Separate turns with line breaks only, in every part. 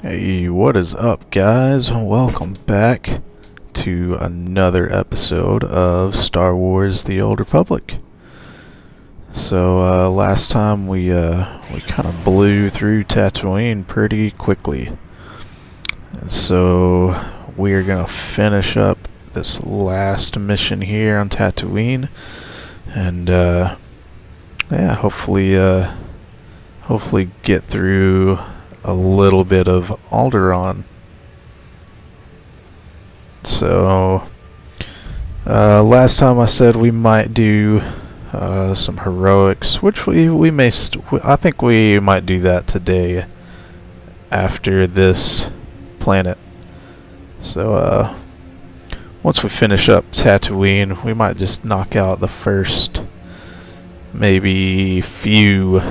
Hey, what is up, guys? Welcome back to another episode of Star Wars: The Old Republic. So last time we kind of blew through Tatooine pretty quickly, and so we are gonna finish up this last mission here on Tatooine, and yeah, hopefully get through a little bit of Alderaan. So, last time I said we might do some heroics, which we may. I think we might do that today after this planet. So, once we finish up Tatooine, we might just knock out the first maybe few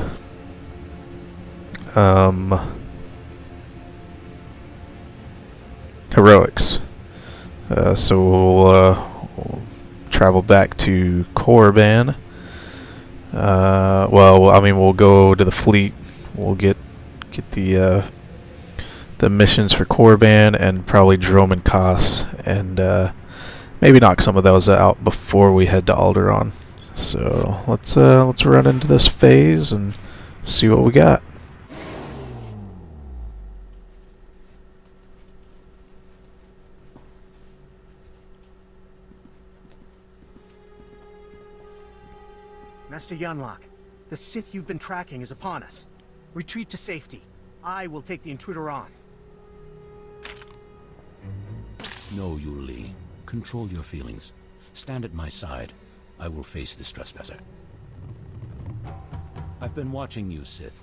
heroics. So we'll travel back to Korriban. Well, I mean, we'll go to the fleet. We'll get the missions for Korriban and probably Dromund Kaas, and maybe knock some of those out before we head to Alderaan. So let's run into this phase and see what we got.
Master Yanlock, the Sith you've been tracking is upon us. Retreat to safety. I will take the intruder on.
No, Yu Li. Control your feelings. Stand at my side. I will face this trespasser. I've been watching you, Sith.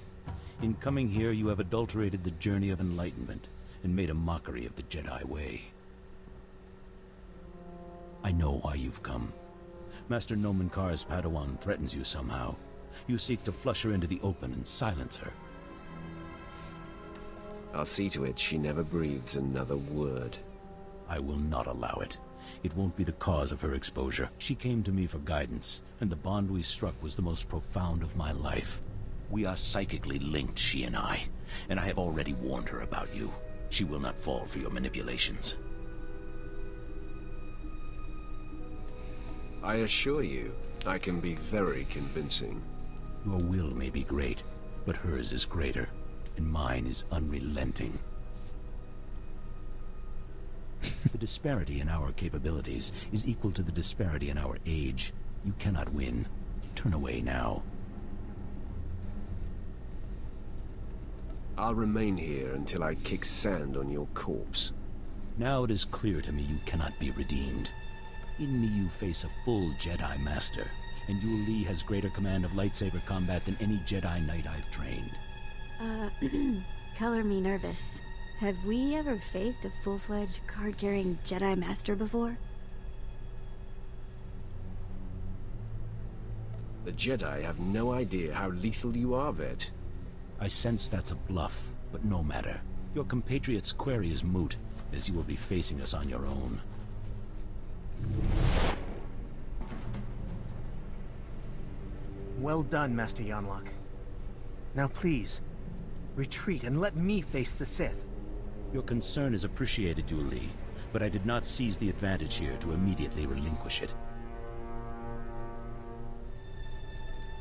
In coming here, you have adulterated the journey of enlightenment and made a mockery of the Jedi way. I know why you've come. Master Nomen Kar's Padawan threatens you somehow. You seek to flush her into the open and silence her.
I'll see to it she never breathes another word.
I will not allow it. It won't be the cause of her exposure. She came to me for guidance, and the bond we struck was the most profound of my life. We are psychically linked, she and I have already warned her about you. She will not fall for your manipulations.
I assure you, I can be very convincing.
Your will may be great, but hers is greater, and mine is unrelenting. The disparity in our capabilities is equal to the disparity in our age. You cannot win. Turn away now.
I'll remain here until I kick sand on your corpse.
Now it is clear to me you cannot be redeemed. In me you face a full Jedi Master, and Yu Li has greater command of lightsaber combat than any Jedi Knight I've trained.
Color me nervous. Have we ever faced a full-fledged card-carrying Jedi Master before?
The Jedi have no idea how lethal you are, Vet.
I sense that's a bluff, but no matter. Your compatriot's query is moot, as you will be facing us on your own.
Well done, Master Yanlock. Now please, retreat and let me face the Sith.
Your concern is appreciated, Yu Li, but I did not seize the advantage here to immediately relinquish it.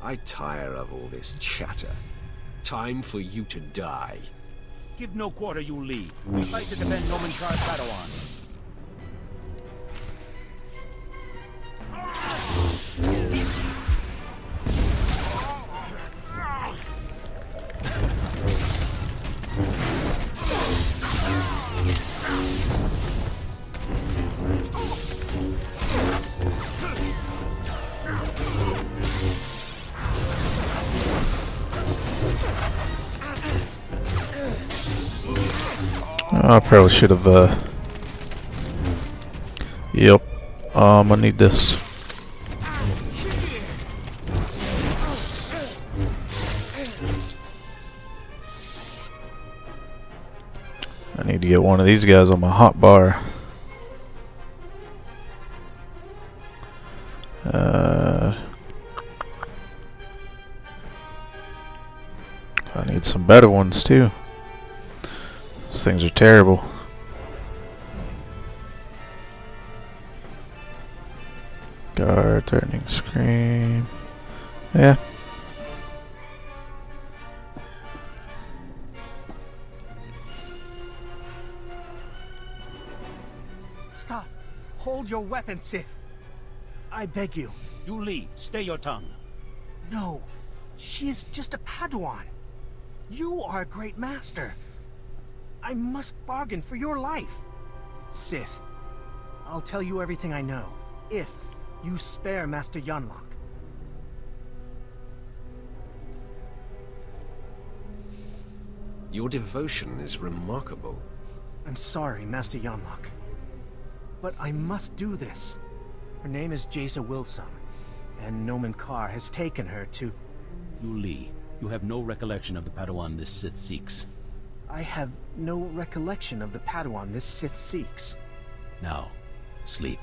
I tire of all this chatter. Time for you to die.
Give no quarter, Yu Li. We fight to defend Nomen Kar's Padawan.
I probably should have, Yep. I need this. I need to get one of these guys on my hot bar. I need some better ones too. These things are terrible. Guard, threatening scream. Yeah.
Stop! Hold your weapon, Sith! I beg you.
Yuli, stay your tongue.
No. She is just a Padawan. You are a great master. I must bargain for your life. Sith, I'll tell you everything I know, if you spare Master Yunlok.
Your devotion is remarkable.
I'm sorry, Master Yunlok. But I must do this. Her name is Jaisa Wilson, and Noman Carr has taken her to...
Yuli, you have no recollection of the Padawan this Sith seeks.
I have no recollection of the Padawan this Sith seeks.
Now, sleep.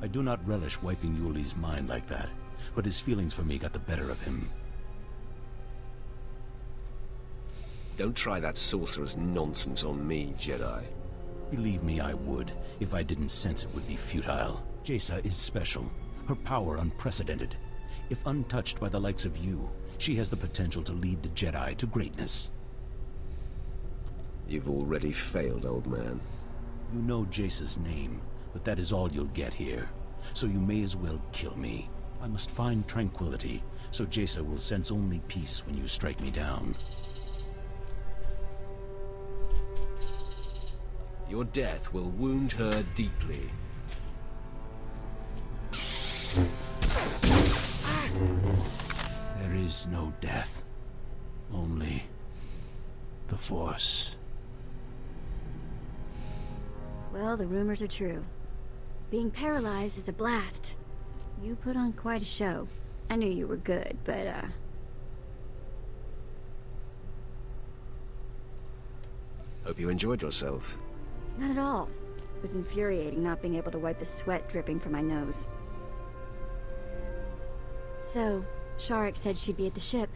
I do not relish wiping Yuli's mind like that, but his feelings for me got the better of him.
Don't try that sorcerer's nonsense on me, Jedi.
Believe me, I would, if I didn't sense it would be futile. Jaisa is special, her power unprecedented. If untouched by the likes of you, she has the potential to lead the Jedi to greatness.
You've already failed, old man.
You know Jaisa's name, but that is all you'll get here. So you may as well kill me. I must find tranquility, so Jaisa will sense only peace when you strike me down.
Your death will wound her deeply.
There is no death. Only the Force.
Well, the rumors are true. Being paralyzed is a blast. You put on quite a show. I knew you were good, but,
Hope you enjoyed yourself.
not at all. It was infuriating not being able to wipe the sweat dripping from my nose. So, Sharik said she'd be at the ship.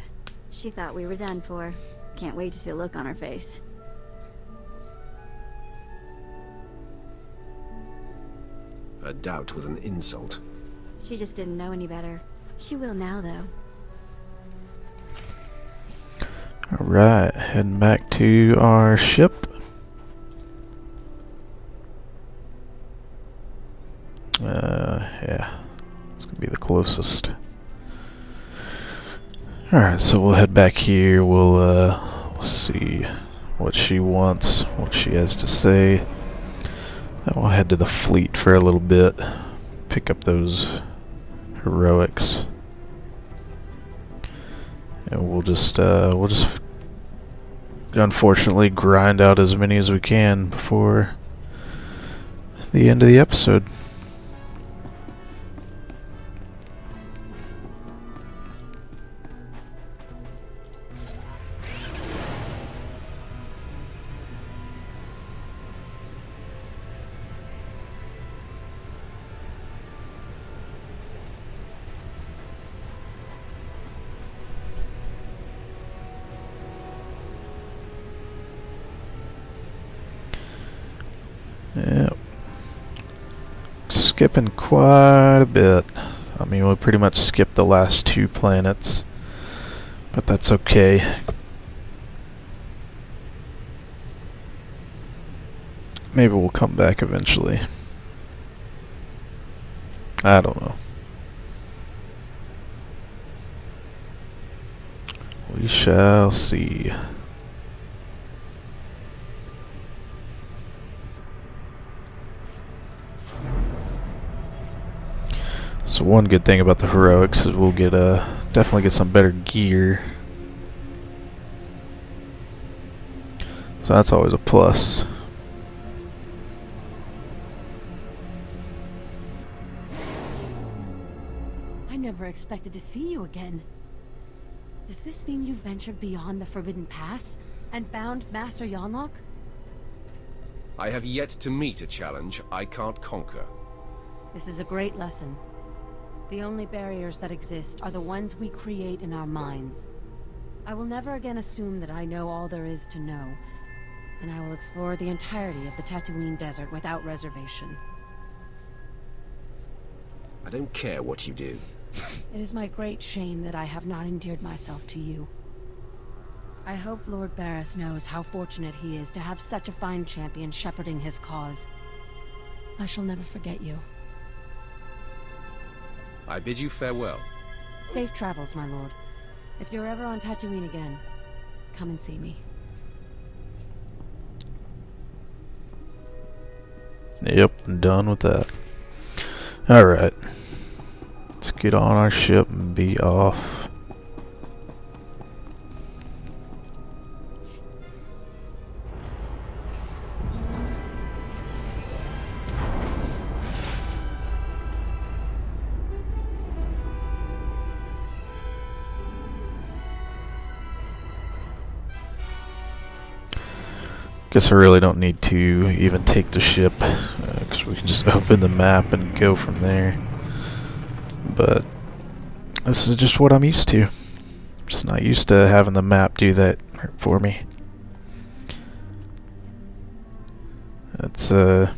She thought we were done for. Can't wait to see the look on her face.
Her doubt was an insult.
She just didn't know any better. She will now, though.
Alright, heading back to our ship. Yeah. It's gonna be the closest. Alright, so we'll head back here. We'll see what she wants, what she has to say. Then we'll head to the fleet for a little bit. Pick up those heroics. And we'll just unfortunately grind out as many as we can before the end of the episode. Yep. Skipping quite a bit. I mean, we pretty much skipped the last 2 planets, but that's okay. Maybe we'll come back eventually. I don't know. We shall see. So one good thing about the heroics is we'll get definitely get some better gear. So that's always a plus.
I never expected to see you again. Does this mean you ventured beyond the Forbidden Pass and found Master Yonlock?
I have yet to meet a challenge I can't conquer.
This is a great lesson. The only barriers that exist are the ones we create in our minds. I will never again assume that I know all there is to know, and I will explore the entirety of the Tatooine Desert without reservation.
I don't care what you do.
It is my great shame that I have not endeared myself to you. I hope Lord Barris knows how fortunate he is to have such a fine champion shepherding his cause. I shall never forget you.
I bid you farewell.
Safe travels, my lord. If you're ever on Tatooine again, come and see me.
Yep, I'm done with that. Alright. Let's get on our ship and be off. Guess I really don't need to even take the ship, because we can just open the map and go from there. But this is just what I'm used to. I'm just not used to having the map do that for me. That's the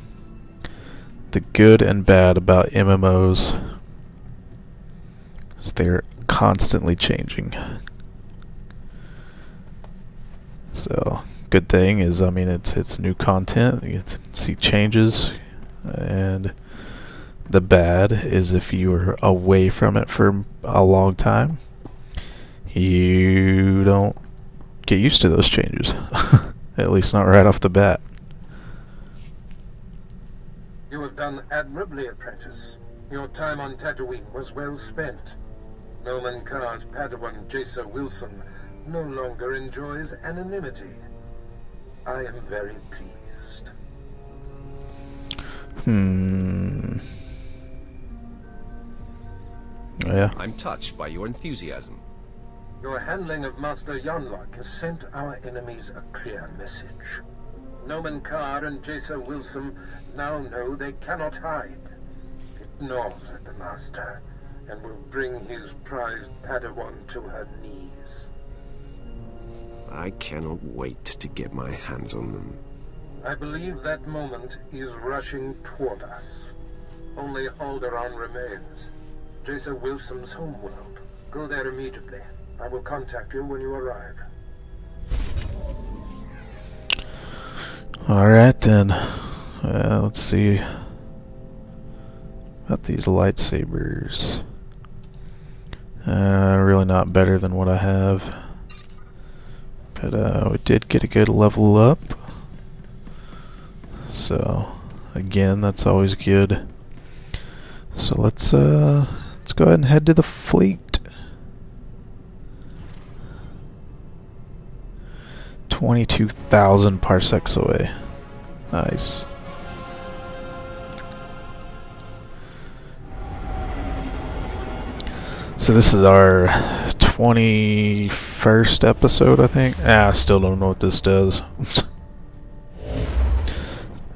good and bad about MMOs. Is they're constantly changing. So good thing is, I mean, it's new content. You get to see changes, and the bad is if you are away from it for a long time, you don't get used to those changes. At least not right off the bat.
You have done admirably, apprentice. Your time on Tatooine was well spent. Noman Carr's Padawan Jason Wilson no longer enjoys anonymity. I am very pleased.
Yeah.
I'm touched by your enthusiasm.
Your handling of Master Yonlock has sent our enemies a clear message. Noman Carr and Jason Wilson now know they cannot hide. It gnaws at the Master, and will bring his prized Padawan to her knees.
I cannot wait to get my hands on them.
I believe that moment is rushing toward us. Only Alderaan remains. Jason Wilson's homeworld. Go there immediately. I will contact you when you arrive.
Alright then. Let's see about these lightsabers. Really not better than what I have. But we did get a good level up. So again, that's always good. So let's go ahead and head to the fleet. 22,000 parsecs away. Nice. So this is our 21st episode, I think. I still don't know what this does.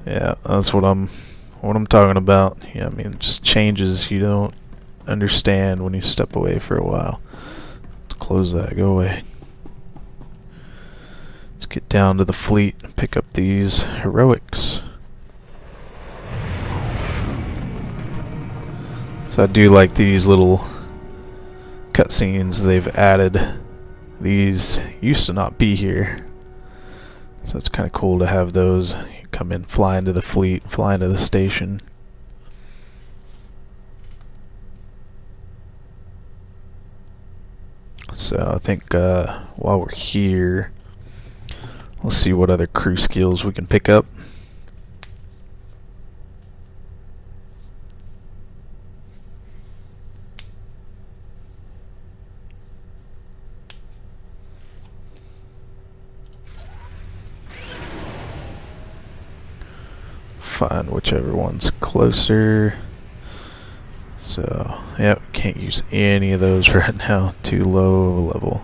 Yeah, that's what I'm talking about. Yeah, I mean, it just changes you don't understand when you step away for a while. Let's close that. Go away. Let's get down to the fleet and pick up these heroics. So I do like these little cutscenes they've added. These used to not be here, so it's kind of cool to have those. You come in, fly into the fleet, fly into the station. So I think while we're here, let's see what other crew skills we can pick up. Find whichever one's closer. So, yep, can't use any of those right now. Too low of a level.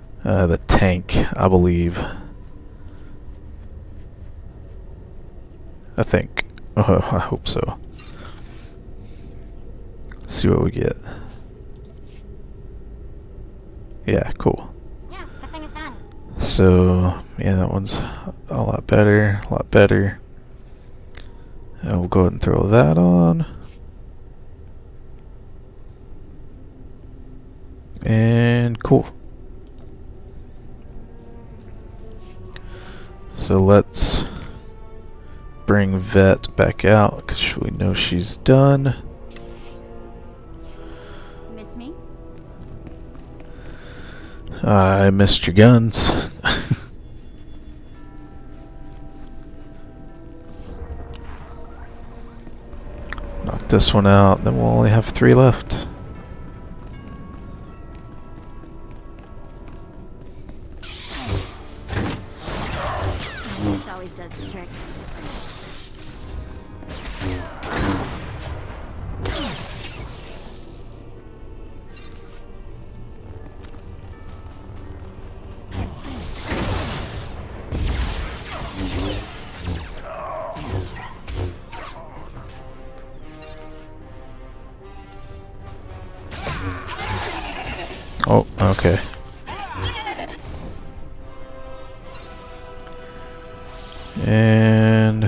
the tank, I believe. I think. Oh, I hope so. Let's see what we get. Yeah, cool.
Yeah, the thing is done.
So, yeah, that one's a lot better, a lot better. And we'll go ahead and throw that on. And cool. So let's bring Vet back out because we know she's done.
Miss me?
I missed your guns. Knock this one out, then we'll only have 3 left.
This always does the trick.
Oh, okay. And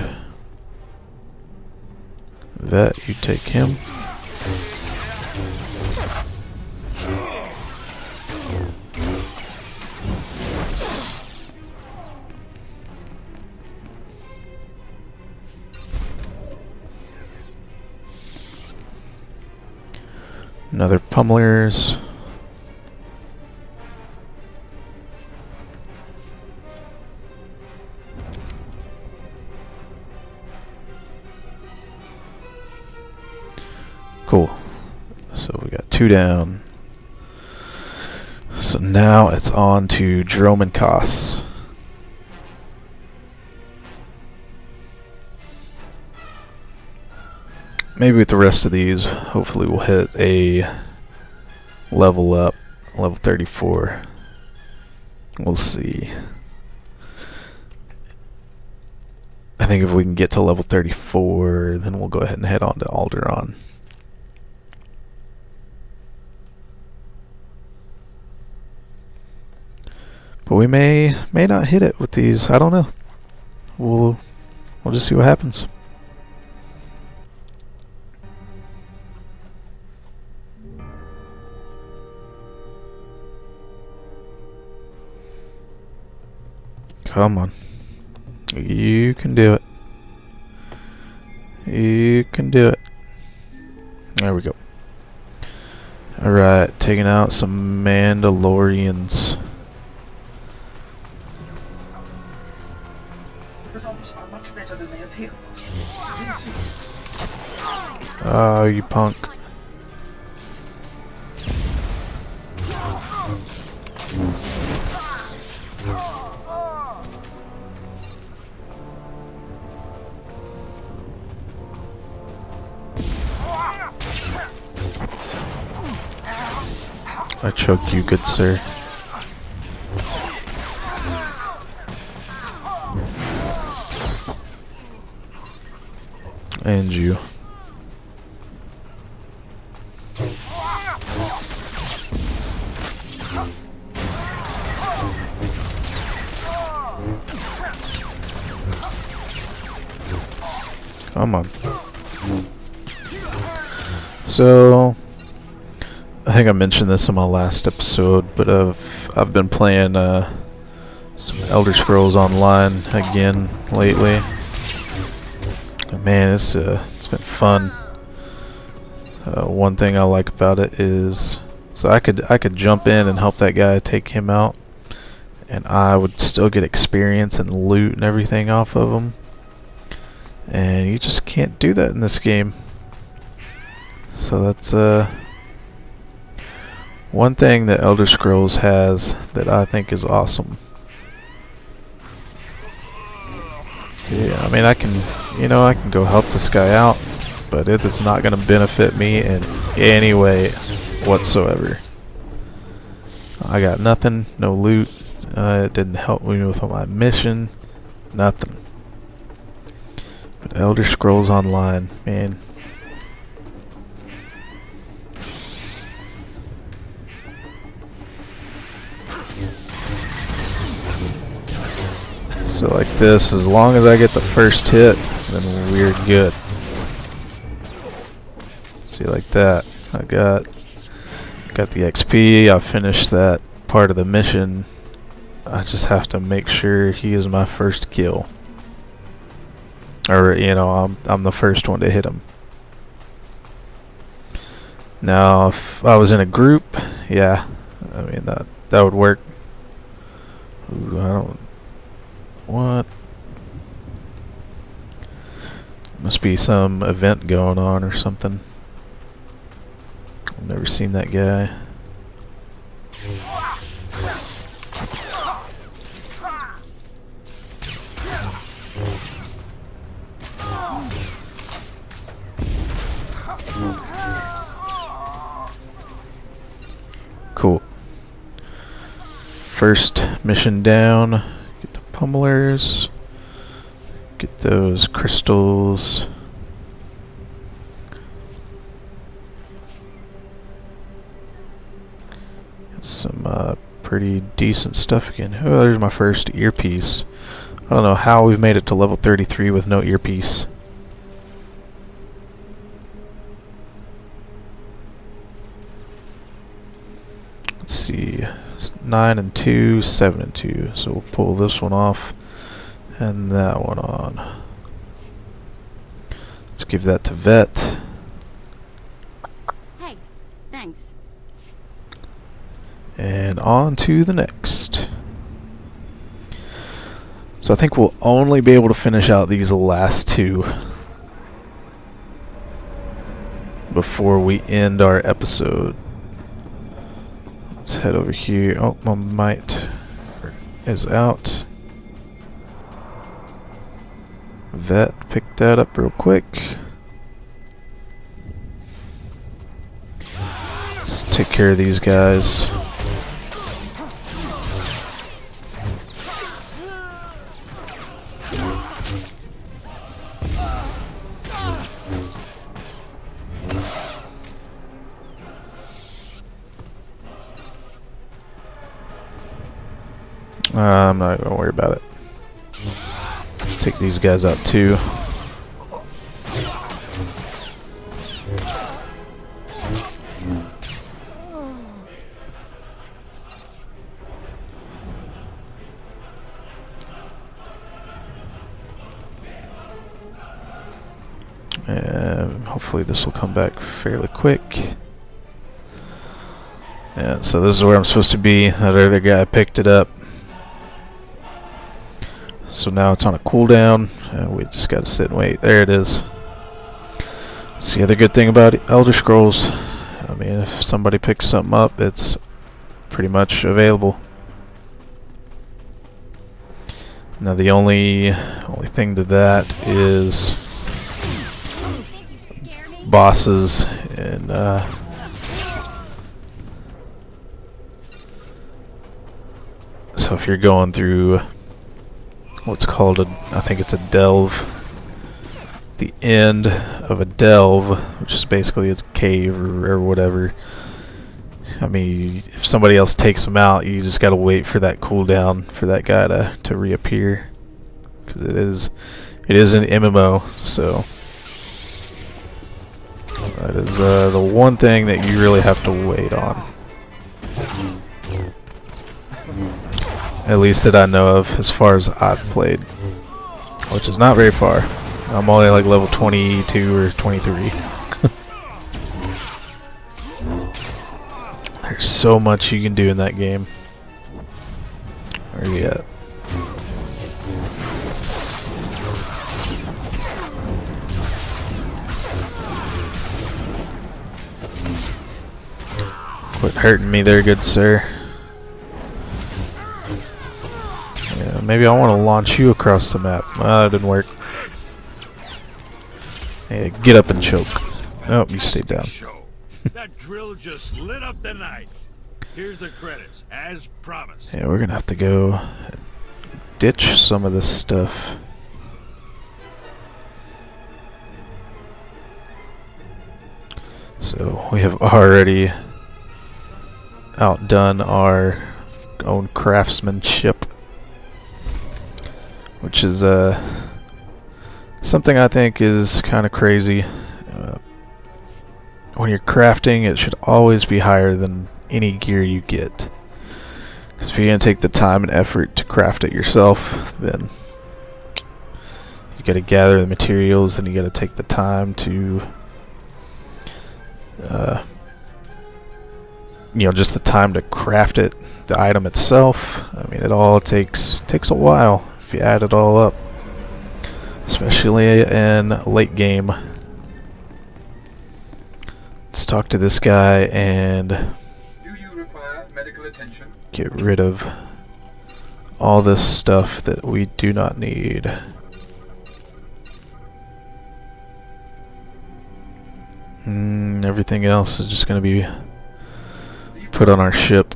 Vet, you take him. Another pummelers. Cool. So we got 2 down. So now it's on to Drome and Koss. Maybe with the rest of these, hopefully we'll hit a level up, level 34. We'll see. I think if we can get to level 34, then we'll go ahead and head on to Alderaan. But we may not hit it with these. I don't know. We'll just see what happens. Come on. You can do it. You can do it. There we go. Alright, taking out some Mandalorians.
Results are much better than they appear.
Oh, you punk. I choked you, good sir. And you. Come on. So, I think I mentioned this in my last episode, but I've been playing some Elder Scrolls Online again lately. Man, it's been fun. One thing I like about it is, so I could jump in and help that guy take him out, and I would still get experience and loot and everything off of him. And you just can't do that in this game. So that's one thing that Elder Scrolls has that I think is awesome. See, I mean, I can go help this guy out, but it is not going to benefit me in any way whatsoever. I got nothing, no loot. It didn't help me with my mission. Nothing. But Elder Scrolls Online, man. So like this, as long as I get the first hit, then we're good. See, like that. I got the XP. I finished that part of the mission. I just have to make sure he is my first kill. Or, you know, I'm the first one to hit him. Now, if I was in a group, yeah, I mean that would work. Ooh, I don't. What? Must be some event going on or something. I've never seen that guy. Cool. First mission down. Get the pummelers. Get those crystals. Get some pretty decent stuff again. Oh, there's my first earpiece. I don't know how we've made it to level 33 with no earpiece. Let's see, 9 and 2, 7 and 2. So we'll pull this one off and that one on. Let's give that to Vet.
Hey, thanks.
And on to the next. So I think we'll only be able to finish out these last two before we end our episode. Let's head over here. Oh, my might is out. Vet, pick that up real quick. Let's take care of these guys. I'm not gonna worry about it. Take these guys out too. And hopefully this will come back fairly quick. Yeah, so this is where I'm supposed to be. That other guy picked it up. So now it's on a cooldown. We just gotta sit and wait. There it is. That's the other good thing about Elder Scrolls. I mean, if somebody picks something up, it's pretty much available. Now the only thing to that is bosses and so if you're going through what's called I think it's a delve. The end of a delve, which is basically a cave or whatever. I mean, if somebody else takes them out, you just gotta wait for that cooldown for that guy to reappear. Because it is an MMO, so that is the one thing that you really have to wait on. At least that I know of, as far as I've played, which is not very far. I'm only like level 22 or 23. There's so much you can do in that game. Where are you at? Quit hurting me there, good sir. Yeah, maybe I want to launch you across the map. Well, that didn't work. Hey, get up and choke. Oh, you stayed down.
That drill just lit up the night. Here's the credits, as promised.
Yeah, we're gonna have to go ditch some of this stuff. So we have already outdone our own craftsmanship, which is something I think is kind of crazy. When you're crafting, it should always be higher than any gear you get. Because if you're going to take the time and effort to craft it yourself, then you got to gather the materials, then you got to take the time to, just the time to craft it, the item itself. I mean, it all takes a while if you add it all up, especially in late game. Let's talk to this guy and
Do you require medical attention?
Get rid of all this stuff that we do not need. Everything else is just going to be put on our ship.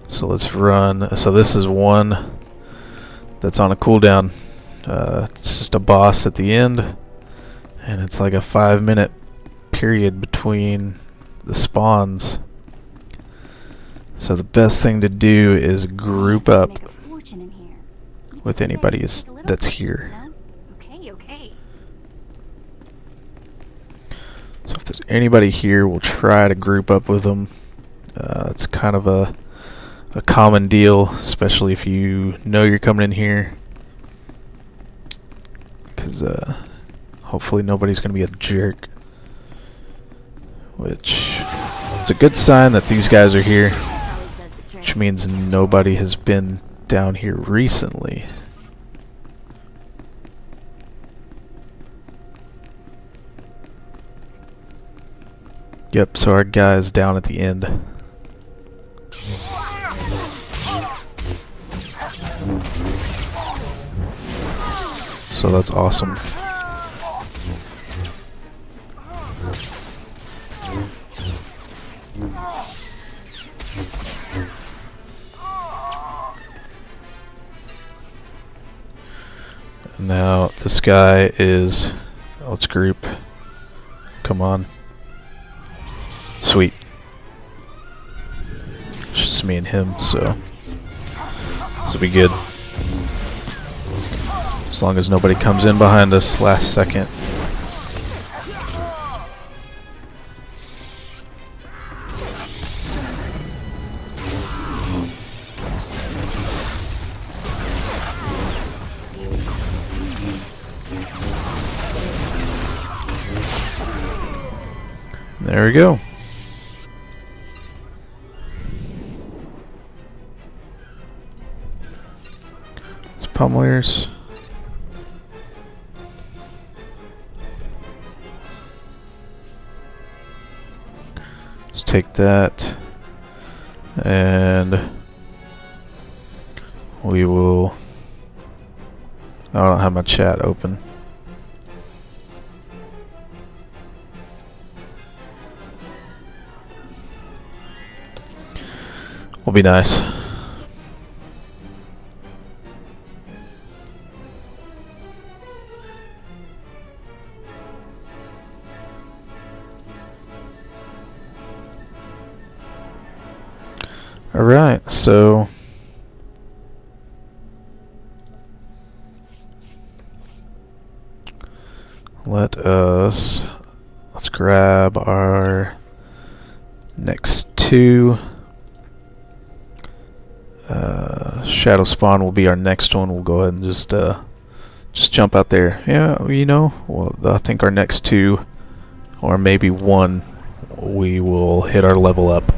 So let's run. So this is one that's on a cooldown. It's just a boss at the end. And it's like a 5-minute period between the spawns. So the best thing to do is group up with anybody that's here.
Okay.
So if there's anybody here, we'll try to group up with them. It's kind of a common deal, especially if you know you're coming in here. Because hopefully nobody's going to be a jerk. Which it's a good sign that these guys are here. Which means nobody has been down here recently. Yep, so our guy's down at the end. So that's awesome. Now this guy is, let's group. Come on. Sweet. It's just me and him, so this will be good. As long as nobody comes in behind us last second. There we go. It's pummelers. Let's take that, and we will. I don't have my chat open. Will be nice. All right, so let's grab our next two. Shadow Spawn will be our next one. We'll go ahead and just jump out there. Yeah, well, I think our next two, or maybe one, we will hit our level up.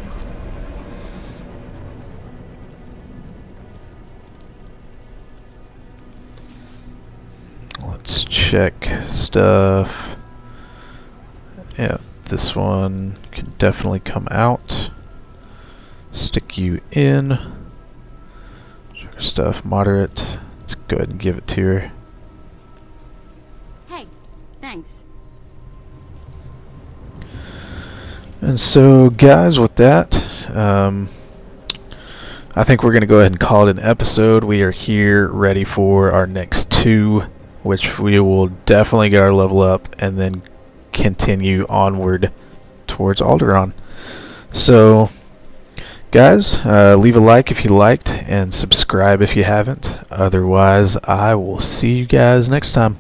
Let's check stuff. Yeah, this one can definitely come out. Stick you in. Sugar stuff, moderate. Let's go ahead and give it to her.
Hey, thanks.
And so, guys, with that, I think we're going to go ahead and call it an episode. We are here ready for our next 2, which we will definitely get our level up and then continue onward towards Alderaan. So, guys, leave a like if you liked and subscribe if you haven't. Otherwise, I will see you guys next time.